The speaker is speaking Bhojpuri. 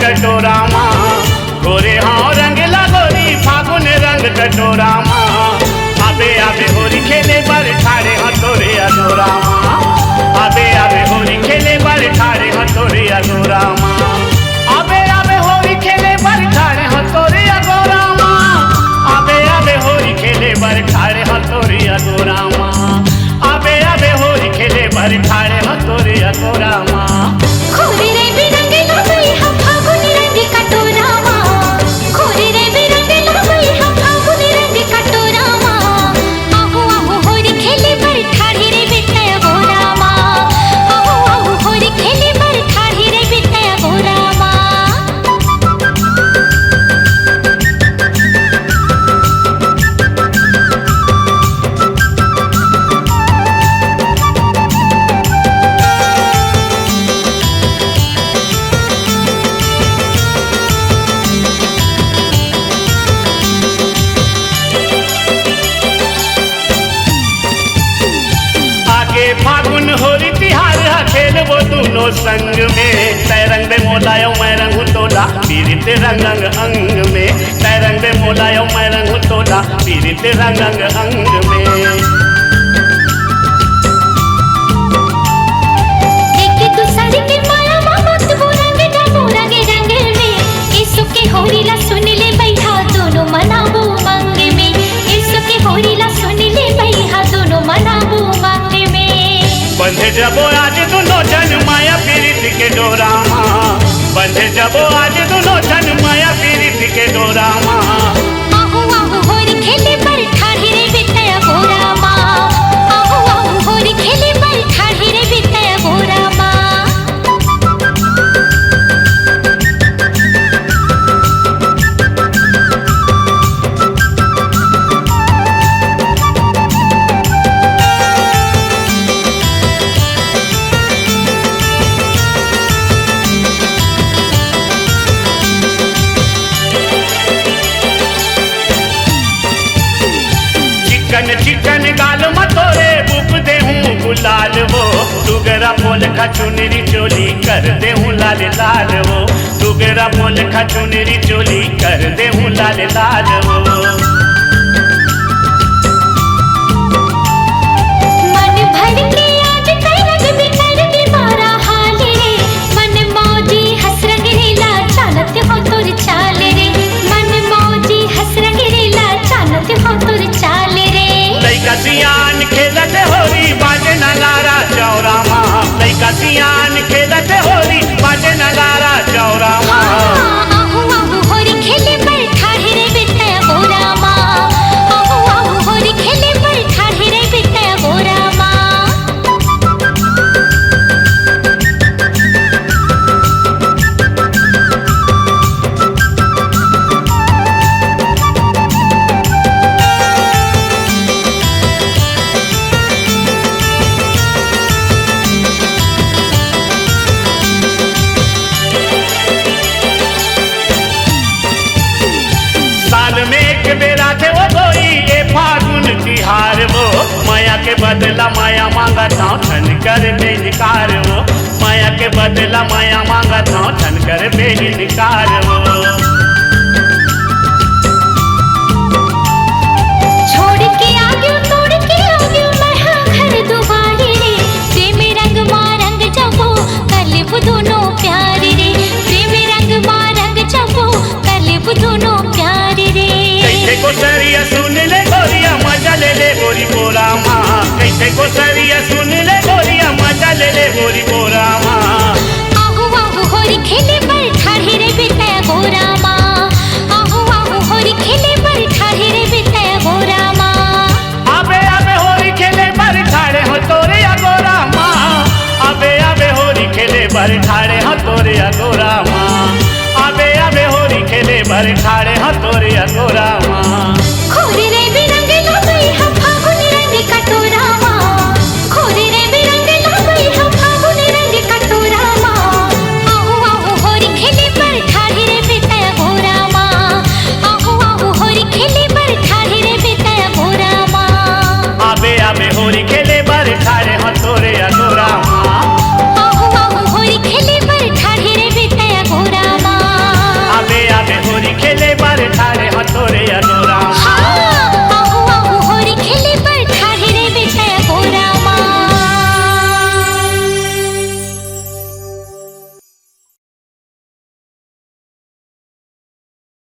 कटोरा माँ गोरे हाँ रंग लगोरी फागुन रंग कटोरा माँ आबे आबे होरी खेले बर ठाड़े हथोरे अगोरा माँ आबे आबे होरी खेले बर ठाड़े हथोरे अगोरा माँ आबे आबे होरी खेले बर ठाड़े हथोरे अगोरा माँ आबे आबे होरी खेले बर ठाड़े हथोरे अगोरा माँ आबे आबे होरी खेले बर ठाड़े हथोरे अगोरा माँ खोरे रे बिरंग लगई हम फागुन रंग कटोरा माँ खोरे रे बिरंग लगई हम फागुन रंग कटोरा माँ आहू आहू होरी खेले बर ठाड़ी रे बितया गोरा माँ आहू आहू होरी खेले बर ठाड़ी रे बितया गोरा माँ फागुन होरी तिहार खेलबो दोनों संग में तै रंग में मोलायो मैं रंगू तोला पीरित रंग अंग अंग में तै रंग में मोलायो मैं रंगू तोला पीरित रंग अंग अंग में एक दूसरे के माया मोहब्बत वो रंग डबोरा के रंग में इसो के होरी ला सुन ले बैठा दोनों मनाबो मंग में इसो के होरी ला सुन ले बैठा दोनों मनाबो मंग में बंधे जबो आज दोनों जन माया पीरित के डोरा माँ बंधे जबो आज दोनों जन माया पीरित के डोरा माँ आहू आहू होरी खेले बर ठाड़ी रे बितया गोरा माँ आहू आहू होरी खेले बर ठाड़ी रे बितया गोरा माँ चिकन चिकन गाल मतोरे बुक दे हूँ गुलाल वो टुगरा बोल खा चुनरी चोली कर दे हूँ लाल लाल वो टुगरा बोल खा चुनरी चोली कर दे हूँ लाल लाल वो मन भर के आज कई रंग बिखर के बारा हाल रे मन मौजी हंस रंग रेला चालत हो तुर चाल रे मन मौजी हंस रंग रेला चालत हो तुर चाल रे लइका सियान खेलत होरी बाजे न लारा चौरा माँ लइका सियान खेलत होरी बाजे न लारा चौरा माँ आहू आहू होरी खेले बर ठाड़ी रे बितया गोरा माँ आहू आहू होरी खेले बर ठाड़ी रे बितया गोरा माँ साल में एक बेरा थे वो गोई ये फागुन तिहार वो माया के बदला माया मांगा था ठन कर बेनिकार वो माया के बदला माया मांगा था ठन कर बेनिकार वो छोड़ के आगे तोड़ के आगे मैं हाँ घर दुबारे रे प्रेम रंग माँ रंग जबो कलिब दोनों प्यार रे प्रेम रंग माँ रंग जबो कलिब दोनों प्यार रे कैसे को सरिया सुन ले गोरिया मजा ले ले गोरी बोरा माँ कैसे को सरिया सुन ले गोरिया मजा ले ले गोरी बोरा माँ आहू आहू होरी खेले बर ठाड़ी रे बितया गोरा माँ आहू आहू होरी खेले बर ठाड़ी रे बितया गोरा माँ आबे आबे होरी खेले बर ठाड़े हो तोरे अगोरा माँ आबे आबे होरी खेले बर ठाड़े हो तोरे अगोरा माँ आबे आबे होरी खेले बर ठाड़े हो तोरे अगोरा